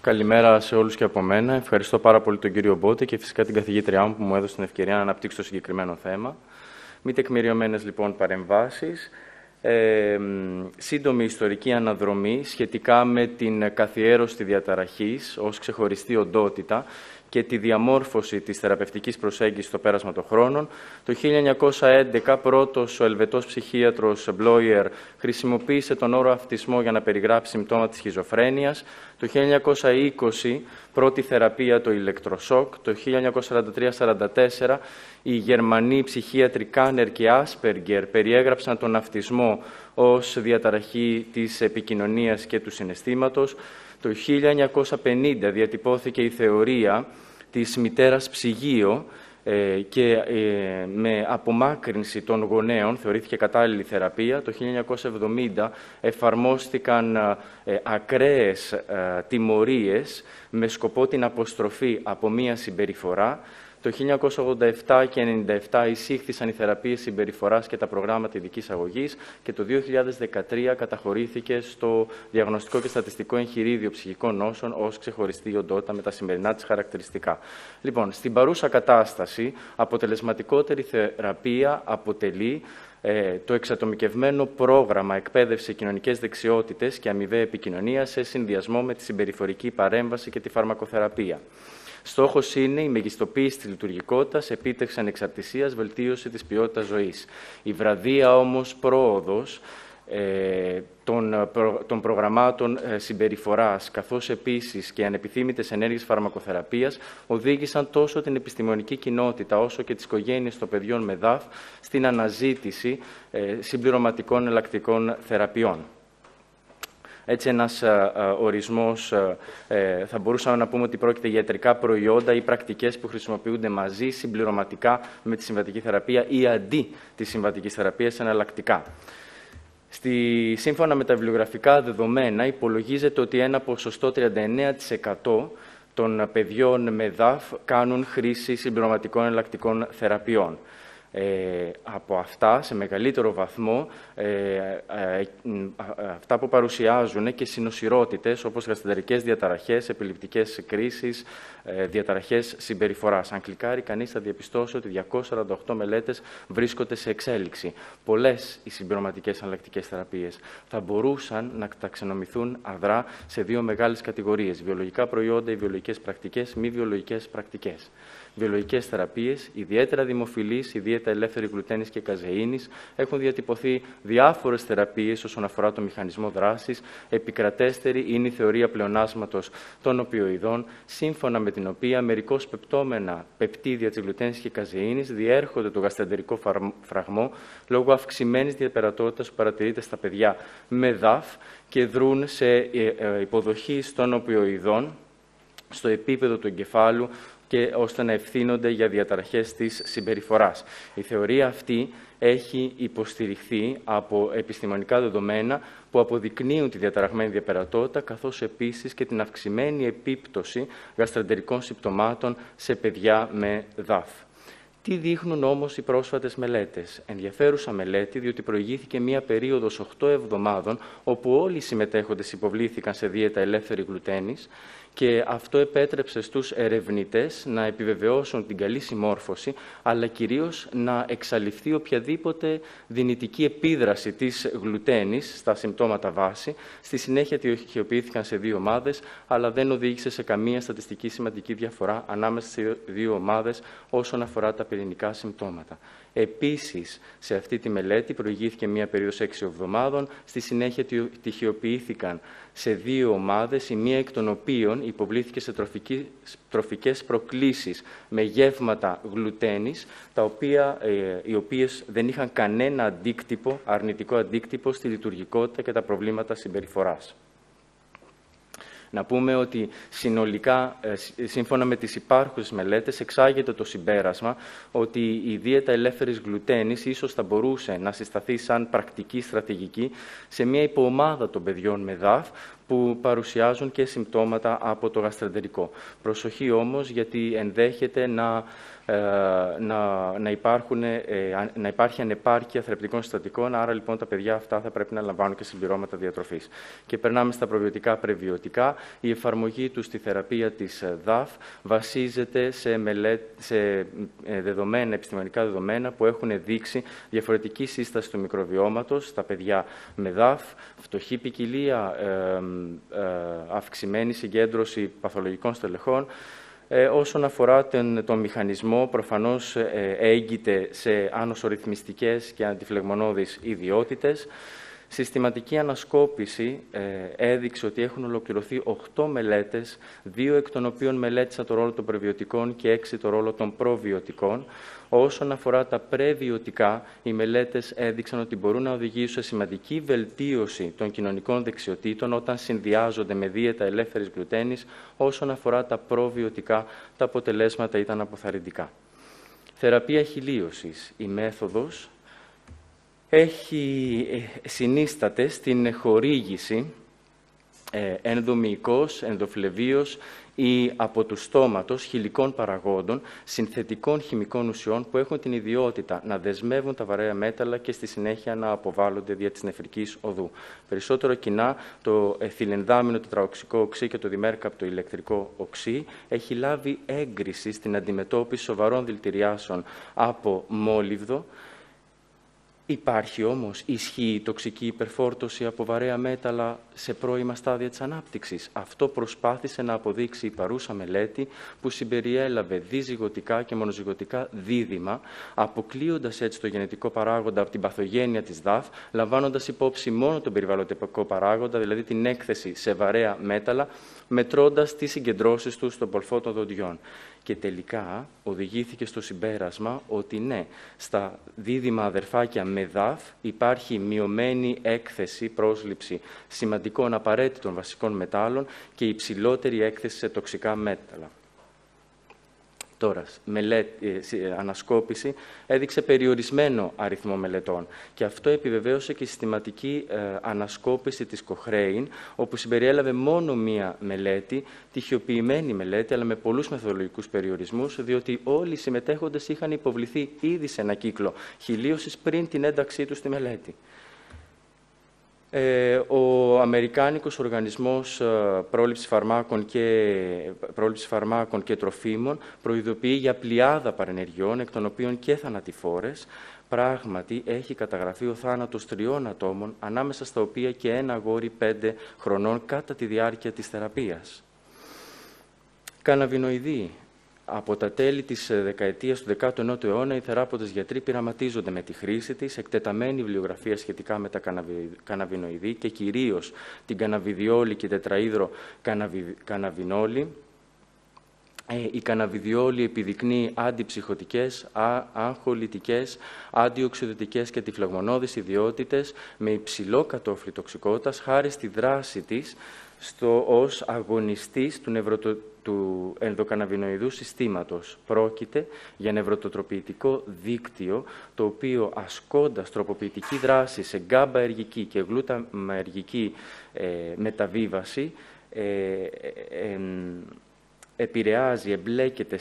Καλημέρα σε όλους και από μένα. Ευχαριστώ πάρα πολύ τον κύριο Μπότε και φυσικά την καθηγήτριά μου που μου έδωσε την ευκαιρία να αναπτύξω το συγκεκριμένο θέμα. Μη τεκμηριωμένες λοιπόν παρεμβάσεις. Σύντομη ιστορική αναδρομή σχετικά με την καθιέρωση διαταραχής ως ξεχωριστή οντότητα και τη διαμόρφωση της θεραπευτικής προσέγγισης στο πέρασμα των χρόνων. Το 1911, πρώτος ο Ελβετός ψυχίατρος Μπλόιερ χρησιμοποίησε τον όρο αυτισμό για να περιγράψει συμπτώματα της σχιζοφρένειας. Το 1920, πρώτη θεραπεία το ηλεκτροσόκ. Το 1943-44, οι Γερμανοί ψυχίατροι Κάνερ και Άσπεργκερ περιέγραψαν τον αυτισμό ως διαταραχή της επικοινωνίας και του συναισθήματος. Το 1950 διατυπώθηκε η θεωρία της μητέρας ψυγείο και με απομάκρυνση των γονέων θεωρήθηκε κατάλληλη θεραπεία. Το 1970 εφαρμόστηκαν ακραίες τιμωρίες με σκοπό την αποστροφή από μία συμπεριφορά. Το 1987 και 1997 εισήχθησαν οι θεραπείες συμπεριφοράς και τα προγράμματα ειδικής αγωγής και το 2013 καταχωρήθηκε στο Διαγνωστικό και Στατιστικό Εγχειρίδιο Ψυχικών Νόσων ως ξεχωριστή οντότητα με τα σημερινά της χαρακτηριστικά. Λοιπόν, στην παρούσα κατάσταση, αποτελεσματικότερη θεραπεία αποτελεί το εξατομικευμένο πρόγραμμα εκπαίδευση σε κοινωνικές δεξιότητες και αμοιβαία επικοινωνία σε συνδυασμό με τη συμπεριφορική παρέμβαση και τη φαρμακοθεραπεία. Στόχος είναι η μεγιστοποίηση της λειτουργικότητας, επίτευξη ανεξαρτησίας, βελτίωση της ποιότητας ζωής. Η βραδία όμως πρόοδος των προγραμμάτων συμπεριφοράς, καθώς επίσης και ανεπιθύμητες ενέργειες φαρμακοθεραπείας, οδήγησαν τόσο την επιστημονική κοινότητα όσο και τις οικογένειες των παιδιών με ΔΑΦ στην αναζήτηση συμπληρωματικών εναλλακτικών θεραπείων. Έτσι, ένας ορισμός θα μπορούσαμε να πούμε ότι πρόκειται για ιατρικά προϊόντα ή πρακτικές που χρησιμοποιούνται μαζί συμπληρωματικά με τη συμβατική θεραπεία ή αντί της συμβατικής θεραπείας εναλλακτικά. Σύμφωνα με τα βιβλιογραφικά δεδομένα, υπολογίζεται ότι ένα ποσοστό 39% των παιδιών με ΔΑΦ κάνουν χρήση συμπληρωματικών εναλλακτικών θεραπείων. Από αυτά, σε μεγαλύτερο βαθμό, αυτά που παρουσιάζουν και συνοσυρότητες όπως γαστρεντερικές διαταραχές, επιληπτικές κρίσεις, διαταραχές συμπεριφοράς. Αν κλικάρει κανείς θα διαπιστώσει ότι 248 μελέτες βρίσκονται σε εξέλιξη. Πολλές οι συμπληρωματικές εναλλακτικές θεραπείες θα μπορούσαν να ταξινομηθούν αδρά σε δύο μεγάλες κατηγορίες: βιολογικά προϊόντα ή βιολογικές πρακτικές, μη βιολογικές πρακτικές. Βιολογικές θεραπείες, ιδιαίτερα δημοφιλείς, η δίαιτα ελεύθερη γλουτένης και καζεΐνης, έχουν διατυπωθεί διάφορες θεραπείες όσον αφορά το μηχανισμό δράσης. Επικρατέστερη είναι η θεωρία πλεονάσματος των οπιοειδών, σύμφωνα με την οποία μερικώς πεπτόμενα πεπτίδια της γλουτένης και καζεΐνης διέρχονται το γαστρεντερικό φραγμό λόγω αυξημένης διαπερατότητας που παρατηρείται στα παιδιά με ΔΑΦ και δρούν σε υποδοχή των οπιοειδών στο επίπεδο του εγκεφάλου και ώστε να ευθύνονται για διαταραχές της συμπεριφοράς. Η θεωρία αυτή έχει υποστηριχθεί από επιστημονικά δεδομένα που αποδεικνύουν τη διαταραγμένη διαπερατότητα, καθώς επίσης και την αυξημένη επίπτωση γαστρεντερικών συμπτωμάτων σε παιδιά με ΔΑΦ. Τι δείχνουν όμως οι πρόσφατες μελέτες? Ενδιαφέρουσα μελέτη, διότι προηγήθηκε μία περίοδος 8 εβδομάδων, όπου όλοι οι συμμετέχοντες υποβλήθηκαν σε δίαιτα ελεύθερη γλουτένης και αυτό επέτρεψε στους ερευνητές να επιβεβαιώσουν την καλή συμμόρφωση, αλλά κυρίως να εξαλειφθεί οποιαδήποτε δυνητική επίδραση της γλουτένης στα συμπτώματα βάση. Στη συνέχεια τυχεοποιήθηκαν σε δύο ομάδες, αλλά δεν οδήγησε σε καμία στατιστική σημαντική διαφορά ανάμεσα στις δύο ομάδες όσον αφορά τα πυρηνικά συμπτώματα. Επίσης, σε αυτή τη μελέτη προηγήθηκε μία περίοδος 6 εβδομάδων. Στη συνέχεια τυχεοποιήθηκαν σε δύο ομάδες, η μία εκ των οποίων υποβλήθηκε σε τροφικές προκλήσεις με γεύματα γλουτένης, οι οποίες δεν είχαν κανένα αρνητικό αντίκτυπο στη λειτουργικότητα και τα προβλήματα συμπεριφοράς. Να πούμε ότι συνολικά, σύμφωνα με τις υπάρχουσες μελέτες, εξάγεται το συμπέρασμα ότι η δίαιτα ελεύθερης γλουτένης ίσως θα μπορούσε να συσταθεί σαν πρακτική στρατηγική σε μια υποομάδα των παιδιών με ΔΑΦ που παρουσιάζουν και συμπτώματα από το γαστρεντερικό. Προσοχή όμως, γιατί ενδέχεται να υπάρχει ανεπάρκεια θρεπτικών συστατικών, άρα λοιπόν τα παιδιά αυτά θα πρέπει να λαμβάνουν και συμπληρώματα διατροφής. Και περνάμε στα προβιωτικά πρεβιωτικά. Η εφαρμογή του στη θεραπεία της ΔΑΦ βασίζεται σε επιστημονικά δεδομένα που έχουν δείξει διαφορετική σύσταση του μικροβιώματος στα παιδιά με ΔΑΦ, φτωχή ποικιλία, αυξημένη συγκέντρωση παθολογικών στελεχών. Όσον αφορά τον μηχανισμό, προφανώς έγκυται σε άνοσορυθμιστικές και αντιφλεγμονώδεις ιδιότητες. Συστηματική ανασκόπηση έδειξε ότι έχουν ολοκληρωθεί 8 μελέτες, 2 εκ των οποίων μελέτησαν το ρόλο των προβιωτικών και 6 το ρόλο των προβιωτικών. Όσον αφορά τα πρεβιωτικά, οι μελέτες έδειξαν ότι μπορούν να οδηγήσουν σε σημαντική βελτίωση των κοινωνικών δεξιοτήτων όταν συνδυάζονται με δίαιτα ελεύθερης γλουτένης. Όσον αφορά τα προβιωτικά, τα αποτελέσματα ήταν αποθαρρυντικά. Θεραπεία χιλίωσης. Η μέθοδος συνίσταται στην χορήγηση ενδομυϊκώς, ενδοφλεβίως ή από του στόματος χηλικών παραγόντων, συνθετικών χημικών ουσιών που έχουν την ιδιότητα να δεσμεύουν τα βαρέα μέταλλα και στη συνέχεια να αποβάλλονται δια της νεφρικής οδού. Περισσότερο κοινά, το εθιλενδάμινο τετραοξικό οξύ και το διμέρκαπτο ηλεκτρικό οξύ έχει λάβει έγκριση στην αντιμετώπιση σοβαρών δηλητηριάσεων από μόλιβδο. Υπάρχει όμως ισχύει η τοξική υπερφόρτωση από βαρέα μέταλλα σε πρώιμα στάδια της ανάπτυξης. Αυτό προσπάθησε να αποδείξει η παρούσα μελέτη που συμπεριέλαβε διζυγωτικά και μονοζυγωτικά δίδυμα, αποκλείοντας έτσι το γενετικό παράγοντα από την παθογένεια της ΔΑΦ, λαμβάνοντας υπόψη μόνο τον περιβαλλοντικό παράγοντα, δηλαδή την έκθεση σε βαρέα μέταλλα, μετρώντας τις συγκεντρώσεις του στον πολφό των δοντιών. Και τελικά οδηγήθηκε στο συμπέρασμα ότι ναι, στα δίδυμα αδερφάκια με ΔΑΦ υπάρχει μειωμένη έκθεση, πρόσληψη σημαντικών απαραίτητων βασικών μετάλλων και υψηλότερη έκθεση σε τοξικά μέταλλα. Τώρα, ανασκόπηση έδειξε περιορισμένο αριθμό μελετών και αυτό επιβεβαίωσε και η συστηματική ανασκόπηση της Cochrane, όπου συμπεριέλαβε μόνο μία μελέτη, τυχιοποιημένη μελέτη, αλλά με πολλούς μεθοδολογικούς περιορισμούς, διότι όλοι οι συμμετέχοντες είχαν υποβληθεί ήδη σε ένα κύκλο χιλίωσης πριν την ένταξή τους στη μελέτη. Ο Αμερικάνικος Οργανισμός Πρόληψης Φαρμάκων και Τροφίμων προειδοποιεί για πλειάδα παρενεργειών, εκ των οποίων και θανατηφόρες. Πράγματι, έχει καταγραφεί ο θάνατος 3 ατόμων, ανάμεσα στα οποία και ένα αγόρι 5 χρονών κατά τη διάρκεια της θεραπείας. Καναβινοειδή. Από τα τέλη της δεκαετίας του 19ου αιώνα, οι θεράποντες γιατροί πειραματίζονται με τη χρήση της, εκτεταμένη βιβλιογραφία σχετικά με τα καναβινοειδή και κυρίως την καναβιδιόλη και τετραίδρο καναβινόλη. Η καναβιδιόλη επιδεικνύει αντιψυχωτικές, αγχολητικές, αντιοξυδωτικές και αντιφλεγμονώδεις ιδιότητες με υψηλό κατόφλι τοξικότητας, χάρη στη δράση της ως αγωνιστής του ενδοκαναβινοειδού συστήματος. Πρόκειται για νευροτροποποιητικό δίκτυο, το οποίο ασκώντας τροποποιητική δράση σε γκάμπαεργική και γλούταμαεργική μεταβίβαση, επηρεάζει, εμπλέκεται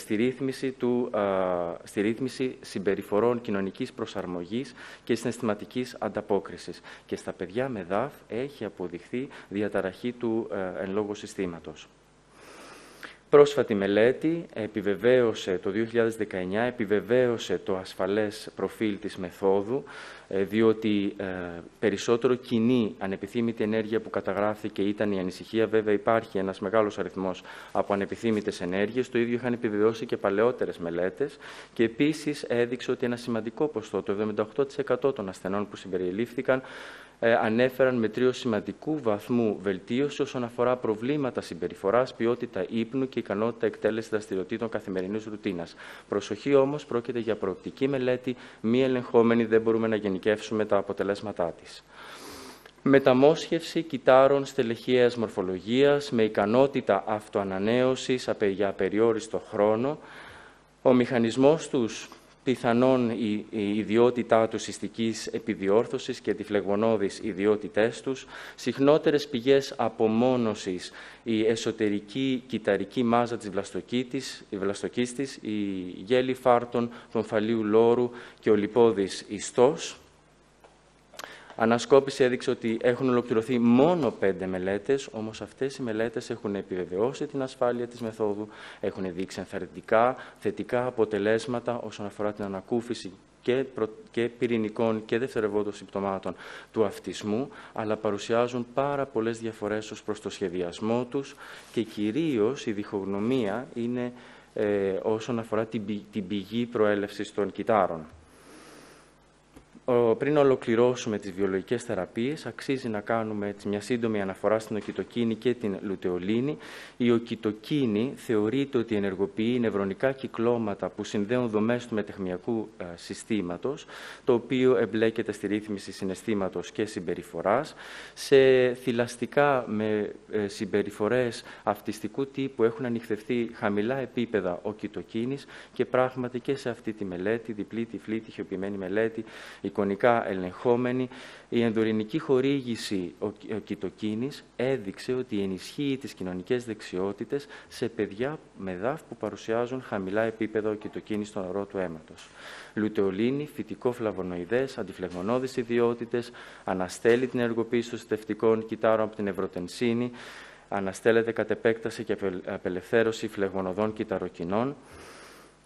στη ρύθμιση συμπεριφορών κοινωνικής προσαρμογής και συναισθηματικής ανταπόκρισης. Και στα παιδιά με ΔΑΦ έχει αποδειχθεί διαταραχή του εν λόγω συστήματος. Πρόσφατη μελέτη το 2019 επιβεβαίωσε το ασφαλές προφίλ της μεθόδου, διότι περισσότερο κοινή ανεπιθύμητη ενέργεια που καταγράφηκε ήταν η ανησυχία. Βέβαια υπάρχει ένας μεγάλος αριθμός από ανεπιθύμητες ενέργειες, το ίδιο είχαν επιβεβαιώσει και παλαιότερες μελέτες και επίσης έδειξε ότι ένα σημαντικό ποσοστό, το 78% των ασθενών που συμπεριλήφθηκαν, ανέφεραν μετρίως σημαντικού βαθμού βελτίωση όσον αφορά προβλήματα συμπεριφοράς, ποιότητα ύπνου και ικανότητα εκτέλεσης δραστηριοτήτων καθημερινής ρουτίνας. Προσοχή όμως, πρόκειται για προοπτική μελέτη, μη ελεγχόμενη, δεν μπορούμε να γενικεύσουμε τα αποτελέσματά της. Μεταμόσχευση κυτάρων στελεχιαίας μορφολογίας με ικανότητα αυτοανανέωσης για απεριόριστο χρόνο. Ο μηχανισμός τους πιθανόν η ιδιότητά τους ιστικής επιδιόρθωσης και τη φλεγμονώδεις ιδιότητές τους, συχνότερες πηγές απομόνωσης, η εσωτερική κυταρική μάζα της βλαστοκύστης, η γέλη φάρτων του ομφαλίου λόρου και ο λιπόδης ιστός. Ανασκόπηση έδειξε ότι έχουν ολοκληρωθεί μόνο 5 μελέτες, όμως αυτές οι μελέτες έχουν επιβεβαιώσει την ασφάλεια της μεθόδου, έχουν δείξει ενθαρρυντικά, θετικά αποτελέσματα όσον αφορά την ανακούφιση και πυρηνικών και δευτερευόντων συμπτωμάτων του αυτισμού, αλλά παρουσιάζουν πάρα πολλές διαφορές ως προς το σχεδιασμό τους και κυρίως η διχογνωμία είναι όσον αφορά την πηγή προέλευσης των κυτάρων. Πριν ολοκληρώσουμε τις βιολογικές θεραπείες, αξίζει να κάνουμε μια σύντομη αναφορά στην οκυτοκίνη και την λουτεολίνη. Η οκυτοκίνη θεωρείται ότι ενεργοποιεί νευρονικά κυκλώματα που συνδέουν δομές του μετεχμιακού συστήματος, το οποίο εμπλέκεται στη ρύθμιση συναισθήματος και συμπεριφοράς. Σε θηλαστικά με συμπεριφορές αυτιστικού τύπου έχουν ανοιχτευτεί χαμηλά επίπεδα οκυτοκίνης και πράγματι και σε αυτή τη μελέτη, διπλή, τυφλή, τυχιοποιημένη μελέτη, εικονικά ελεγχόμενη, η ενδορυνική χορήγηση οκυτοκίνης έδειξε ότι ενισχύει τις κοινωνικές δεξιότητες σε παιδιά με ΔΑΦ που παρουσιάζουν χαμηλά επίπεδα οκυτοκίνης στον ορό του αίματος. Λουτεολίνη, φυτικό φλαβονοειδές, αντιφλεγμονώδεις ιδιότητες, αναστέλει την ενεργοποίηση των συστευτικών κυτάρων από την ευρωτενσίνη, αναστέλλεται κατ' επέκταση και απελευθέρωση φλεγμονωδών κυταροκινών.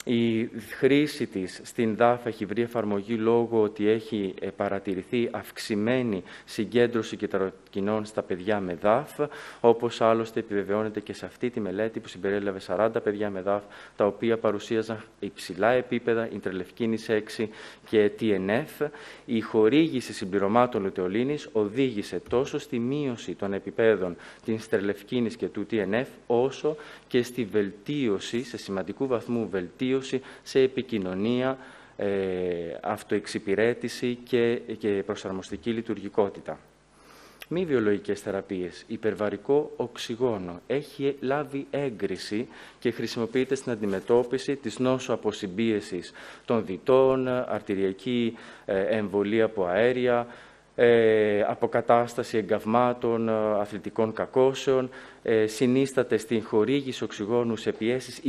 Η χρήση της στην ΔΑΦ έχει βρει εφαρμογή λόγω ότι έχει παρατηρηθεί αυξημένη συγκέντρωση κυταροκινών στα παιδιά με ΔΑΦ, όπως άλλωστε επιβεβαιώνεται και σε αυτή τη μελέτη που συμπεριέλαβε 40 παιδιά με ΔΑΦ, τα οποία παρουσίαζαν υψηλά επίπεδα ιντρελευκίνης 6 και TNF. Η χορήγηση συμπληρωμάτων λουτεολίνης οδήγησε τόσο στη μείωση των επιπέδων της τρελευκίνης και του TNF, όσο και στη βελτίωση, σε σημαντικού βαθμού βελτίωση, σε επικοινωνία, αυτοεξυπηρέτηση και προσαρμοστική λειτουργικότητα. Μη βιολογικές θεραπείες. Υπερβαρικό οξυγόνο έχει λάβει έγκριση και χρησιμοποιείται στην αντιμετώπιση της νόσου αποσυμπίεσης των δυτών, αρτηριακή εμβολία από αέρια, αποκατάσταση εγκαυμάτων, αθλητικών κακώσεων, συνίσταται στην χορήγηση οξυγόνου σε πιέσεις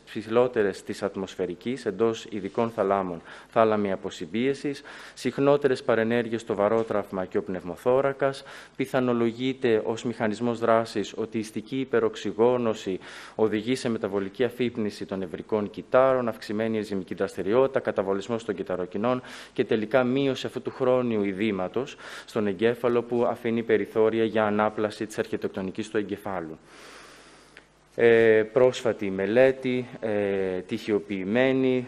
ψηλότερες της ατμοσφαιρικής, εντός ειδικών θαλάμων, θάλαμη αποσυμπίεσης, συχνότερες παρενέργειες στο βαρότραυμα και ο πνευμοθώρακας. Πιθανολογείται ως μηχανισμός δράσης ότι η ιστική υπεροξυγόνωση οδηγεί σε μεταβολική αφύπνιση των νευρικών κυτάρων, αυξημένη ενζυμική δραστηριότητα, καταβολισμός των κυταροκινών και τελικά μείωση αυτού του χρόνιου ειδήματος στον εγκέφαλο που αφήνει περιθώρια για ανάπλαση της αρχιτεκτονικής του εγκεφάλου. Πρόσφατη μελέτη, τυχιοποιημένη,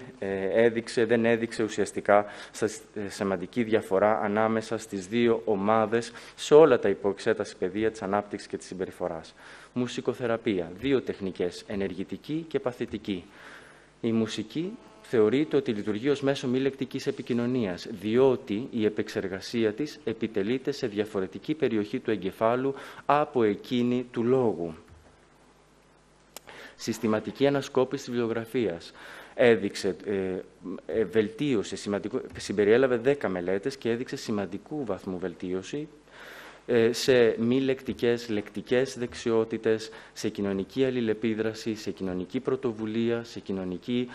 δεν έδειξε ουσιαστικά σημαντική διαφορά ανάμεσα στις δύο ομάδες σε όλα τα υποεξέταση πεδία της ανάπτυξης και της συμπεριφοράς. Μουσικοθεραπεία, δύο τεχνικές, ενεργητική και παθητική. Η μουσική θεωρείται ότι λειτουργεί ως μέσο μη λεκτικής επικοινωνίας, διότι η επεξεργασία της επιτελείται σε διαφορετική περιοχή του εγκεφάλου από εκείνη του λόγου. Συστηματική ανασκόπηση της βιβλιογραφίας έδειξε βελτίωση, συμπεριέλαβε 10 μελέτες και έδειξε σημαντικού βαθμού βελτίωση σε μη λεκτικές δεξιότητες, σε κοινωνική αλληλεπίδραση, σε κοινωνική πρωτοβουλία, σε κοινωνική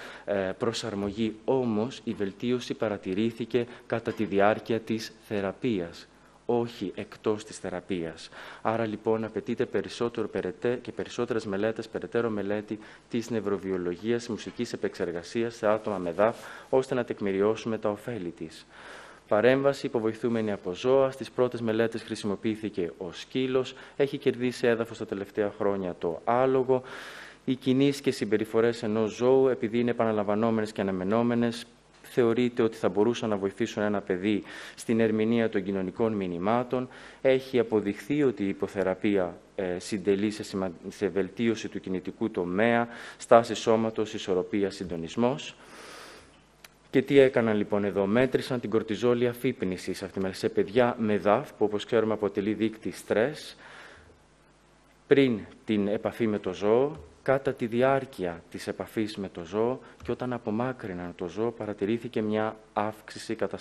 προσαρμογή. Όμως, η βελτίωση παρατηρήθηκε κατά τη διάρκεια της θεραπείας, όχι εκτός της θεραπείας. Άρα, λοιπόν, απαιτείται περισσότερες μελέτες, περαιτέρω μελέτη της νευροβιολογίας, μουσικής επεξεργασίας σε άτομα με ΔΑΦ, ώστε να τεκμηριώσουμε τα ωφέλη της. Παρέμβαση υποβοηθούμενη από ζώα. Στις πρώτες μελέτες χρησιμοποιήθηκε ο σκύλος. Έχει κερδίσει έδαφος τα τελευταία χρόνια το άλογο. Οι κινήσεις και συμπεριφορές ενός ζώου, επειδή είναι επαναλαμβανόμενες και αναμενόμενες, θεωρείται ότι θα μπορούσαν να βοηθήσουν ένα παιδί στην ερμηνεία των κοινωνικών μηνυμάτων. Έχει αποδειχθεί ότι η υποθεραπεία συντελεί σε βελτίωση του κινητικού τομέα, στάση σώματος, ισορροπία, συντονισμός. Και τι έκαναν λοιπόν εδώ? Μέτρησαν την κορτιζόλη αφύπνισης σε παιδιά με ΔΑΦ, που όπως ξέρουμε αποτελεί δείκτη στρες, πριν την επαφή με το ζώο, κατά τη διάρκεια της επαφής με το ζώο και όταν απομάκρυναν το ζώο παρατηρήθηκε μια αύξηση κατά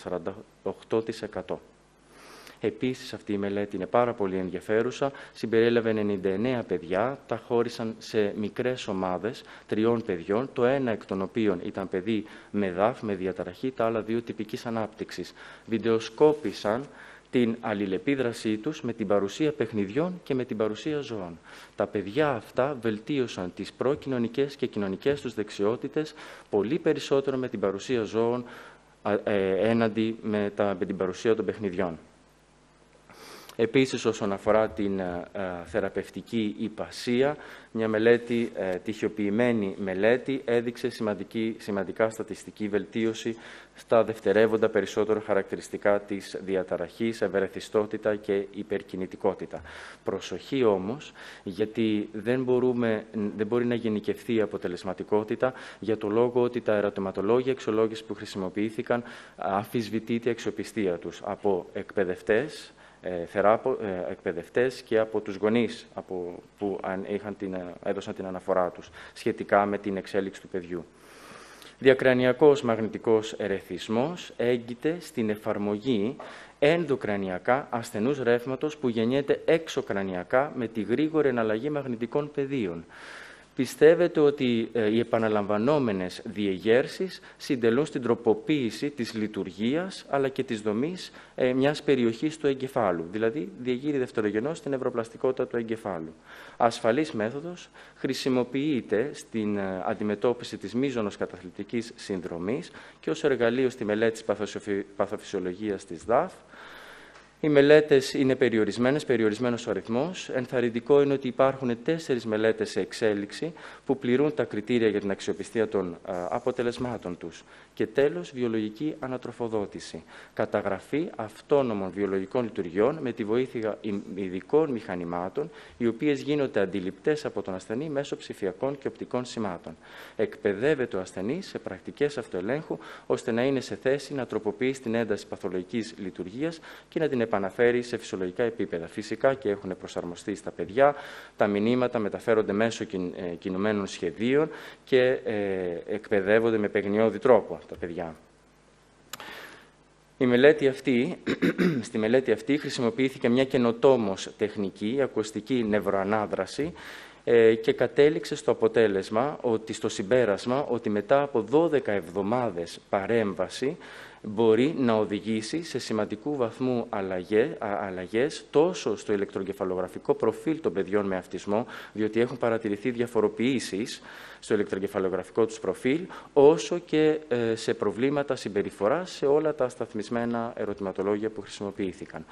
48%. Επίσης, αυτή η μελέτη είναι πάρα πολύ ενδιαφέρουσα. Συμπεριέλαβε 99 παιδιά, τα χώρισαν σε μικρές ομάδες 3 παιδιών, το ένα εκ των οποίων ήταν παιδί με ΔΑΦ, με διαταραχή, τα άλλα 2 τυπικής ανάπτυξης. Βιντεοσκόπησαν την αλληλεπίδρασή τους με την παρουσία παιχνιδιών και με την παρουσία ζώων. Τα παιδιά αυτά βελτίωσαν τις προκοινωνικές και κοινωνικές τους δεξιότητες πολύ περισσότερο με την παρουσία ζώων έναντι με την παρουσία των παιχνιδιών. Επίσης, όσον αφορά την θεραπευτική υπασία, μια μελέτη, τυχιοποιημένη μελέτη, έδειξε σημαντικά στατιστική βελτίωση στα δευτερεύοντα περισσότερο χαρακτηριστικά της διαταραχής, ευερεθιστότητα και υπερκινητικότητα. Προσοχή όμως, γιατί δεν μπορεί να γενικευθεί η αποτελεσματικότητα για το λόγο ότι τα ερωτηματολόγια αξιολόγησης που χρησιμοποιήθηκαν αμφισβητείται η αξιοπιστία τους από εκπαιδευτές, εκπαιδευτές και από τους γονείς που έδωσαν την αναφορά τους σχετικά με την εξέλιξη του παιδιού. Διακρανιακός μαγνητικός ερεθισμός έγκυται στην εφαρμογή ενδοκρανιακά ασθενούς ρεύματος που γεννιέται εξωκρανιακά με τη γρήγορη εναλλαγή μαγνητικών πεδίων. Πιστεύετε ότι οι επαναλαμβανόμενες διεγέρσεις συντελούν στην τροποποίηση της λειτουργίας αλλά και της δομής μιας περιοχής του εγκεφάλου, δηλαδή διεγείρει δευτερογενώς στην νευροπλαστικότητα του εγκεφάλου. Ασφαλής μέθοδος χρησιμοποιείται στην αντιμετώπιση της μείζωνος καταθλιπτικής συνδρομής και ως εργαλείο στη μελέτη της παθοφυσιολογίας της ΔΑΦ. Οι μελέτες είναι περιορισμένος ο αριθμός. Ενθαρρυντικό είναι ότι υπάρχουν 4 μελέτες σε εξέλιξη που πληρούν τα κριτήρια για την αξιοπιστία των αποτελεσμάτων τους. Και τέλος, βιολογική ανατροφοδότηση. Καταγραφή αυτόνομων βιολογικών λειτουργιών με τη βοήθεια ειδικών μηχανημάτων, οι οποίες γίνονται αντιληπτές από τον ασθενή μέσω ψηφιακών και οπτικών σημάτων. Εκπαιδεύεται ο ασθενής σε πρακτικές αυτοελέγχου, ώστε να είναι σε θέση να τροποποιήσει την ένταση παθολογικής λειτουργίας και να την επαναφέρει σε φυσιολογικά επίπεδα. Φυσικά και έχουν προσαρμοστεί στα παιδιά, τα μηνύματα μεταφέρονται μέσω κινουμένων σχεδίων και εκπαιδεύονται με παιγνιώδη τρόπο τα παιδιά. Στη μελέτη αυτή χρησιμοποιήθηκε μια καινοτόμως τεχνική, ακουστική νευροανάδραση, και κατέληξε στο συμπέρασμα ότι μετά από 12 εβδομάδες παρέμβαση μπορεί να οδηγήσει σε σημαντικού βαθμού αλλαγές τόσο στο ηλεκτρογκεφαλογραφικό προφίλ των παιδιών με αυτισμό, διότι έχουν παρατηρηθεί διαφοροποιήσεις στο ηλεκτρογκεφαλογραφικό τους προφίλ, όσο και σε προβλήματα συμπεριφοράς σε όλα τα σταθμισμένα ερωτηματολόγια που χρησιμοποιήθηκαν.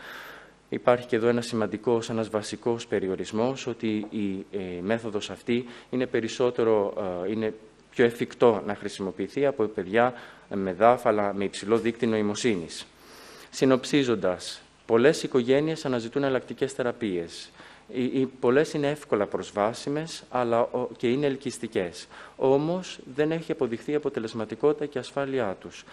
Υπάρχει και εδώ ένας βασικός περιορισμός, ότι η μέθοδος αυτή είναι πιο εφικτό να χρησιμοποιηθεί από παιδιά με ΔΑΦ, αλλά με υψηλό δείκτη νοημοσύνης. Συνοψίζοντας, πολλές οικογένειες αναζητούν εναλλακτικές θεραπείες. Πολλές είναι εύκολα προσβάσιμες και είναι ελκυστικές. Όμως δεν έχει αποδειχθεί η αποτελεσματικότητα και ασφάλειά τους.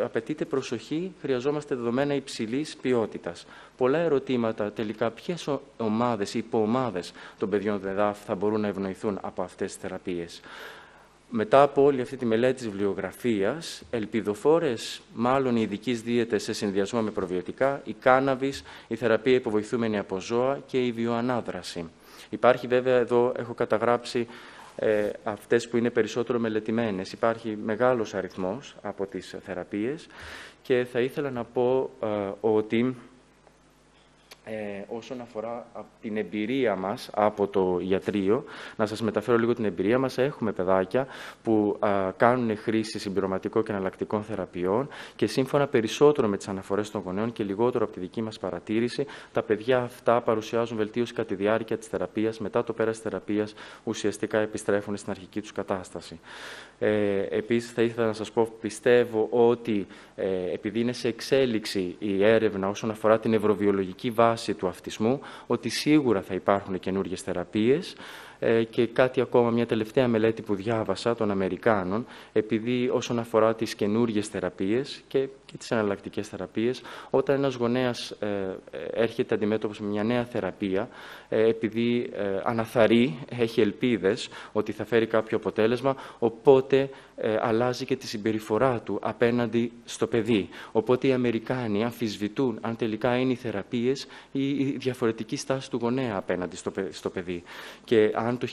Απαιτείται προσοχή, χρειαζόμαστε δεδομένα υψηλής ποιότητας. Πολλά ερωτήματα τελικά, ποιες ομάδες ή υποομάδες των παιδιών ΔΕΔΑΦ θα μπορούν να ευνοηθούν από αυτές τις θεραπείες. Μετά από όλη αυτή τη μελέτη της βιβλιογραφίας, ελπιδοφόρες μάλλον οι ειδικής δίαιτες σε συνδυασμό με προβιωτικά, η κάναβης, η θεραπεία υποβοηθούμενη από ζώα και η βιοανάδραση. Υπάρχει βέβαια, εδώ έχω καταγράψει αυτές που είναι περισσότερο μελετημένες. Υπάρχει μεγάλος αριθμός από τις θεραπείες και θα ήθελα να πω ότι όσον αφορά την εμπειρία μας από το ιατρείο, να σας μεταφέρω λίγο την εμπειρία μας. Έχουμε παιδάκια που κάνουν χρήση συμπληρωματικών και εναλλακτικών θεραπείων και σύμφωνα περισσότερο με τις αναφορές των γονέων και λιγότερο από τη δική μας παρατήρηση, τα παιδιά αυτά παρουσιάζουν βελτίωση κατά τη διάρκεια της θεραπείας. Μετά το πέρας της θεραπείας ουσιαστικά επιστρέφουν στην αρχική τους κατάσταση. Επίσης θα ήθελα να σας πω, πιστεύω ότι επειδή είναι σε εξέλιξη η έρευνα όσον αφορά την νευροβιολογική βάση του αυτισμού, ότι σίγουρα θα υπάρχουν καινούργιες θεραπείες Και κάτι ακόμα, μια τελευταία μελέτη που διάβασα των Αμερικάνων, επειδή όσον αφορά τις καινούργιες θεραπείες και τις εναλλακτικές θεραπείες, όταν ένας γονέας έρχεται αντιμέτωπος με μια νέα θεραπεία, επειδή αναθαρεί, έχει ελπίδες ότι θα φέρει κάποιο αποτέλεσμα, οπότε αλλάζει και τη συμπεριφορά του απέναντι στο παιδί. Οπότε οι Αμερικάνοι αμφισβητούν αν τελικά είναι οι θεραπείες ή η διαφορετική στάση του γονέα απέναντι στο παιδί. Και αν το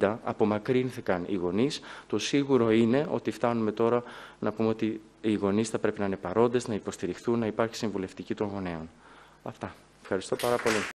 1950 απομακρύνθηκαν οι γονείς, το σίγουρο είναι ότι φτάνουμε τώρα να πούμε ότι οι γονείς θα πρέπει να είναι παρόντες, να υποστηριχθούν, να υπάρχει συμβουλευτική των γονέων. Αυτά. Ευχαριστώ πάρα πολύ.